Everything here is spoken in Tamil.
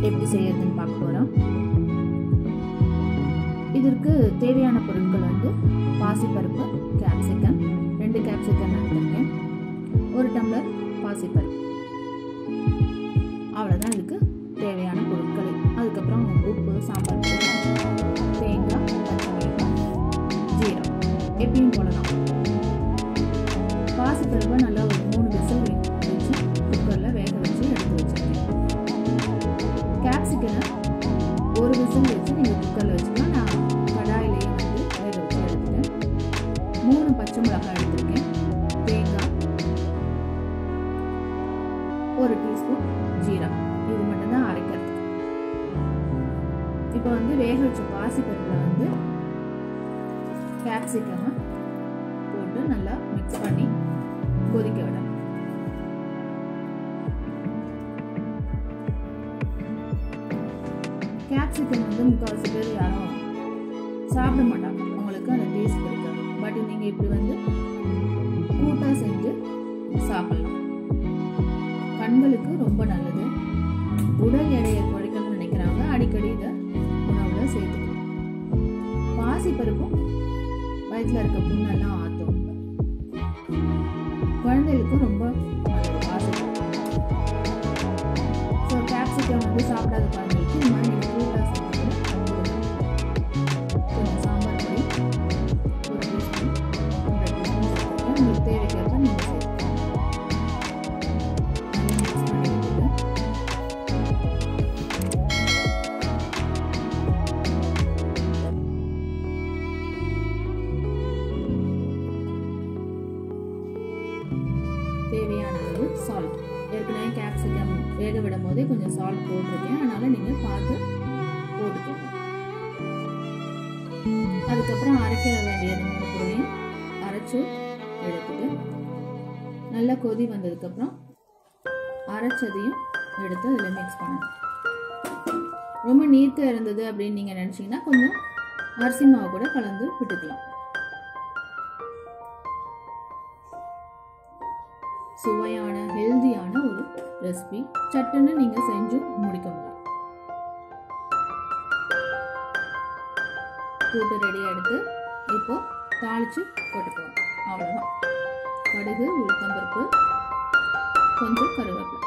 எப்படி செய்யறதுன்னு பார்க்க போகிறோம். இதற்கு தேவையான பொருட்கள் வந்து பாசிப்பருப்பு, கேப்சிகம், 2 கேப்சிகம் எடுத்துருக்கேன், 1 டம்ளர் பாசிப்பருப்பு. அவ்வளோதான் இதுக்கு தேவையான பொருட்கள். அதுக்கப்புறம் உப்பு, சாம்பார் பொடி, தேங்காய், பச்சை மிளகாய், ஜீரகம் எப்பயும் போடலாம். பாசிப்பருப்பை நல்லா ஒரு 3 விசில் வச்சு குக்கரில் வேக வச்சு எடுத்து வச்சுருக்கேன். கேப்சிகனை 1 விசில் வச்சு நீங்கள் குக்கரில் வச்சுக்கலாம். நான் கடாயிலேயே வந்து வேக வச்சு எடுத்துட்டேன். 3 பச்சை மிளகாய் எடுத்துருக்கேன், தேங்காய், 1 டீஸ்பூன் ஜீரகம். இது மட்டும்தான் அரைக்கிறதுக்கு. இப்போ வந்து வேக வச்ச பாசிப்பருப்பில் வந்து கேப்சிகமை போட்டு நல்லா மிக்ஸ் பண்ணி கொதிக்க விடணும். கேப்சிகம் வந்து முக்கால்வாசி பேர் யாரும் சாப்பிட மாட்டாங்க, உங்களுக்கு அந்த டேஸ்ட் பிடிக்காது. பட் நீங்கள் இப்படி வந்து கூட்டாக செஞ்சு சாப்பிடலாம். கண்களுக்கு ரொம்ப நல்லது. உடல் எடையை குறைக்கணும்னு நினைக்கிறாங்க, அடிக்கடி இதை உணவில் சேர்த்துக்கணும். பாசிப்பருப்பும் வயிற்றில் இருக்க புண்ணெல்லாம் ஆற்றும். குழந்தைகளுக்கும் ரொம்ப நல்லது பாசிப்பருப்பு. ஸோ கேப்சிகம் வந்து சாப்பிடாத குழந்தைகளுக்கு இந்த மாதிரி நீங்கள் கூட்டாக செஞ்சுட்டு கொஞ்சம் சாம்பார் பொடி 1 டீஸ்பூன், 2 டீஸ்பூன் சேர்த்துக்கேன். உங்களுக்கு தேவைக்கேற்ப நீங்கள் சேர்த்துக்கலாம். நல்லா மிக்ஸ் பண்ணி விட்டுட்டு தேவையான அளவு சால்ட். ஏற்கனவே கேப்சிகம் வேக விடும் போதே கொஞ்சம் சால்ட் போட்டிருக்கேன், அதனால் நீங்கள் பார்த்து போட்டுக்கோங்க. அதுக்கப்புறம் அரைக்க வேண்டிய 3 பொருளையும் அரைச்சி எடுத்துட்டு நல்லா கொதி வந்ததுக்கப்புறம் அரைச்சதையும் எடுத்து அதில் மிக்ஸ் பண்ணணும். ரொம்ப நீர்க்க இருந்தது அப்படின்னு நீங்கள் நினச்சிங்கன்னா கொஞ்சம் அரிசி மாவு கூட கலந்து விட்டுக்கலாம். சுவையான ஹெல்தியான ஒரு ரெசிபி, சட்டுன்னு நீங்கள் செஞ்சும் முடிக்க முடியும். கூட்டு ரெடியாக எடுத்து இப்போ தாளித்து போட்டுக்குவோம். அவ்வளோதான். கடுகு, உளுத்தம்பருப்பு, கொஞ்சம் கருவேப்பிலை.